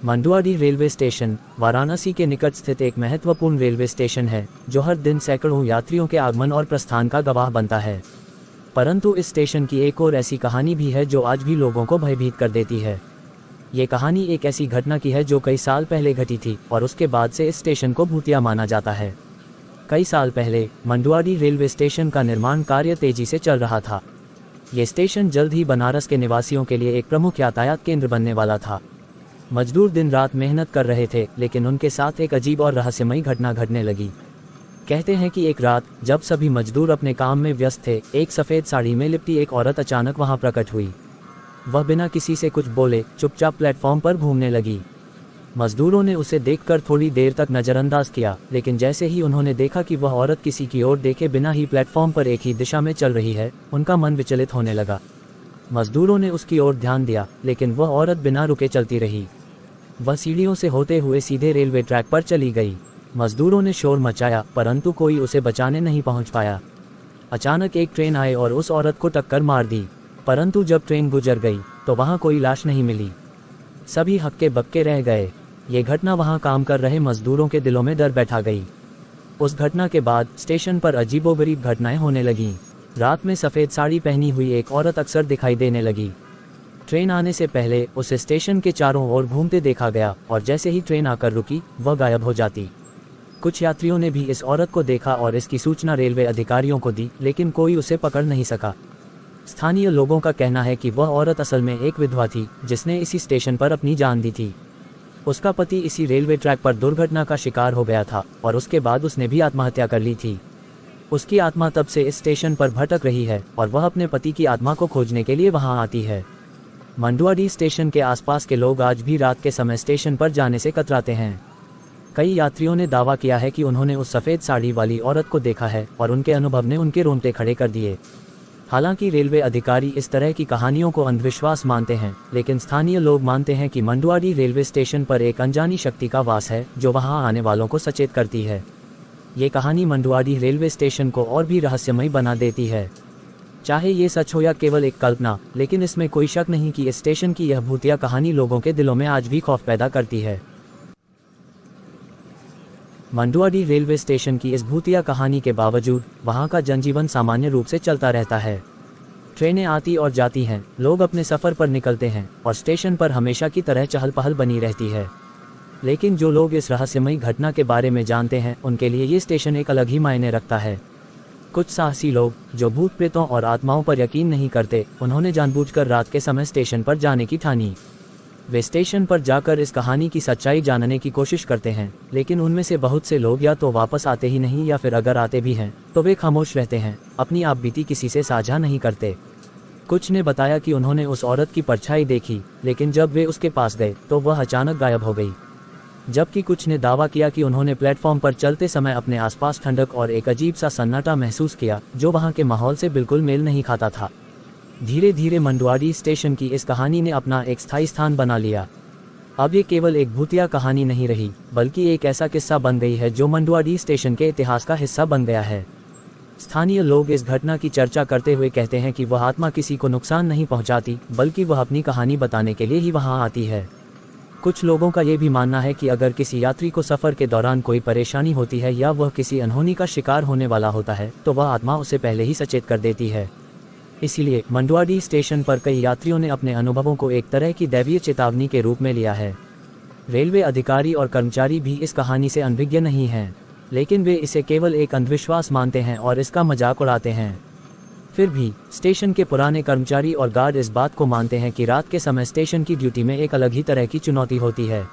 Manduadih railway station Varanasi के निकट स्थित एक महत्वपूर्ण रेलवे स्टेशन है जो हर दिन सैकड़ों यात्रियों के आगमन और प्रस्थान का गवाह बनता है। परंतु इस स्टेशन की एक और ऐसी कहानी भी है जो आज भी लोगों को भयभीत कर देती है। ये कहानी एक ऐसी घटना की है जो कई साल पहले घटी थी और उसके बाद से इस स्टेशन को भूतिया माना जाता है। कई साल पहले मंडुआडीह रेलवे स्टेशन का निर्माण कार्य तेजी से चल रहा था। ये स्टेशन जल्द ही बनारस के निवासियों के लिए एक प्रमुख यातायात केंद्र बनने वाला था। मजदूर दिन रात मेहनत कर रहे थे, लेकिन उनके साथ एक अजीब और रहस्यमयी घटना घटने लगी। कहते हैं कि एक रात जब सभी मजदूर अपने काम में व्यस्त थे, एक सफ़ेद साड़ी में लिपटी एक औरत अचानक वहां प्रकट हुई। वह बिना किसी से कुछ बोले चुपचाप प्लेटफॉर्म पर घूमने लगी। मजदूरों ने उसे देखकर थोड़ी देर तक नज़रअंदाज किया, लेकिन जैसे ही उन्होंने देखा कि वह औरत किसी की ओर देखे बिना ही प्लेटफॉर्म पर एक ही दिशा में चल रही है, उनका मन विचलित होने लगा। मजदूरों ने उसकी ओर ध्यान दिया, लेकिन वह औरत बिना रुके चलती रही। वह सीढ़ियों से होते हुए सीधे रेलवे ट्रैक पर चली गई। मजदूरों ने शोर मचाया, परंतु कोई उसे बचाने नहीं पहुंच पाया। अचानक एक ट्रेन आए और उस औरत को टक्कर मार दी, परंतु जब ट्रेन गुजर गई तो वहां कोई लाश नहीं मिली। सभी हक्के बक्के रह गए। ये घटना वहां काम कर रहे मजदूरों के दिलों में डर बैठा गई। उस घटना के बाद स्टेशन पर अजीबोगरीब घटनाएं होने लगीं। रात में सफ़ेद साड़ी पहनी हुई एक औरत अक्सर दिखाई देने लगी। ट्रेन आने से पहले उसे स्टेशन के चारों ओर घूमते देखा गया और जैसे ही ट्रेन आकर रुकी वह गायब हो जाती। कुछ यात्रियों ने भी इस औरत को देखा और इसकी सूचना रेलवे अधिकारियों को दी, लेकिन कोई उसे पकड़ नहीं सका। स्थानीय लोगों का कहना है कि वह औरत असल में एक विधवा थी जिसने इसी स्टेशन पर अपनी जान दी थी। उसका पति इसी रेलवे ट्रैक पर दुर्घटना का शिकार हो गया था और उसके बाद उसने भी आत्महत्या कर ली थी। उसकी आत्मा तब से इस स्टेशन पर भटक रही है और वह अपने पति की आत्मा को खोजने के लिए वहां आती है। मंडुआडीह स्टेशन के आसपास के लोग आज भी रात के समय स्टेशन पर जाने से कतराते हैं। कई यात्रियों ने दावा किया है कि उन्होंने उस सफ़ेद साड़ी वाली औरत को देखा है और उनके अनुभव ने उनके रोंगटे खड़े कर दिए। हालांकि रेलवे अधिकारी इस तरह की कहानियों को अंधविश्वास मानते हैं, लेकिन स्थानीय लोग मानते हैं कि मंडुआडीह रेलवे स्टेशन पर एक अनजानी शक्ति का वास है जो वहां आने वालों को सचेत करती है। ये कहानी मंडुआडीह रेलवे स्टेशन को और भी रहस्यमयी बना देती है। चाहे ये सच हो या केवल एक कल्पना, लेकिन इसमें कोई शक नहीं कि इस स्टेशन की यह भूतिया कहानी लोगों के दिलों में आज भी खौफ पैदा करती है। मंडुआडीह रेलवे स्टेशन की इस भूतिया कहानी के बावजूद वहां का जनजीवन सामान्य रूप से चलता रहता है। ट्रेनें आती और जाती हैं, लोग अपने सफ़र पर निकलते हैं और स्टेशन पर हमेशा की तरह चहल पहल बनी रहती है। लेकिन जो लोग इस रहस्यमयी घटना के बारे में जानते हैं, उनके लिए ये स्टेशन एक अलग ही मायने रखता है। कुछ साहसी लोग जो भूत प्रेतों और आत्माओं पर यकीन नहीं करते, उन्होंने जानबूझकर रात के समय स्टेशन पर जाने की ठानी। वे स्टेशन पर जाकर इस कहानी की सच्चाई जानने की कोशिश करते हैं, लेकिन उनमें से बहुत से लोग या तो वापस आते ही नहीं या फिर अगर आते भी हैं तो वे खामोश रहते हैं, अपनी आपबीती किसी से साझा नहीं करते। कुछ ने बताया कि उन्होंने उस औरत की परछाई देखी, लेकिन जब वे उसके पास गए तो वह अचानक गायब हो गई। जबकि कुछ ने दावा किया कि उन्होंने प्लेटफॉर्म पर चलते समय अपने आसपास ठंडक और एक अजीब सा सन्नाटा महसूस किया जो वहां के माहौल से बिल्कुल मेल नहीं खाता था। धीरे धीरे मंडुआडीह स्टेशन की इस कहानी ने अपना एक स्थायी स्थान बना लिया। अब ये केवल एक भूतिया कहानी नहीं रही, बल्कि एक ऐसा किस्सा बन गई है जो मंडुआडीह स्टेशन के इतिहास का हिस्सा बन गया है। स्थानीय लोग इस घटना की चर्चा करते हुए कहते हैं कि वह आत्मा किसी को नुकसान नहीं पहुंचाती, बल्कि वह अपनी कहानी बताने के लिए ही वहां आती है। कुछ लोगों का ये भी मानना है कि अगर किसी यात्री को सफ़र के दौरान कोई परेशानी होती है या वह किसी अनहोनी का शिकार होने वाला होता है, तो वह आत्मा उसे पहले ही सचेत कर देती है। इसीलिए मंडुआडीह स्टेशन पर कई यात्रियों ने अपने अनुभवों को एक तरह की दैवीय चेतावनी के रूप में लिया है। रेलवे अधिकारी और कर्मचारी भी इस कहानी से अनभिज्ञ नहीं हैं, लेकिन वे इसे केवल एक अंधविश्वास मानते हैं और इसका मजाक उड़ाते हैं। फिर भी स्टेशन के पुराने कर्मचारी और गार्ड इस बात को मानते हैं कि रात के समय स्टेशन की ड्यूटी में एक अलग ही तरह की चुनौती होती है।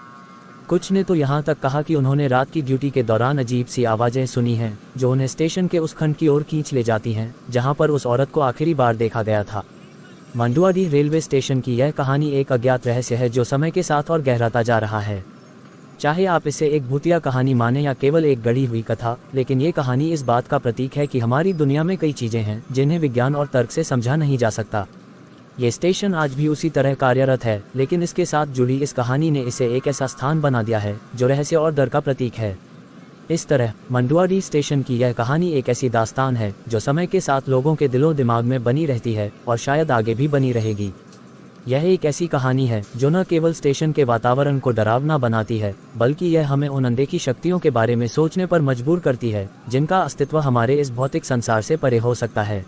कुछ ने तो यहाँ तक कहा कि उन्होंने रात की ड्यूटी के दौरान अजीब सी आवाज़ें सुनी हैं जो उन्हें स्टेशन के उस खंड की ओर खींच ले जाती हैं जहाँ पर उस औरत को आखिरी बार देखा गया था। मंडुआडीह रेलवे स्टेशन की यह कहानी एक अज्ञात रहस्य है जो समय के साथ और गहराता जा रहा है। चाहे आप इसे एक भूतिया कहानी माने या केवल एक गढ़ी हुई कथा, लेकिन ये कहानी इस बात का प्रतीक है कि हमारी दुनिया में कई चीज़ें हैं जिन्हें विज्ञान और तर्क से समझा नहीं जा सकता। ये स्टेशन आज भी उसी तरह कार्यरत है, लेकिन इसके साथ जुड़ी इस कहानी ने इसे एक ऐसा स्थान बना दिया है जो रहस्य और डर का प्रतीक है। इस तरह मंडुआडीह स्टेशन की यह कहानी एक ऐसी दास्तान है जो समय के साथ लोगों के दिलो दिमाग में बनी रहती है और शायद आगे भी बनी रहेगी। यह एक ऐसी कहानी है जो न केवल स्टेशन के वातावरण को डरावना बनाती है, बल्कि यह हमें उन अनदेखी शक्तियों के बारे में सोचने पर मजबूर करती है जिनका अस्तित्व हमारे इस भौतिक संसार से परे हो सकता है।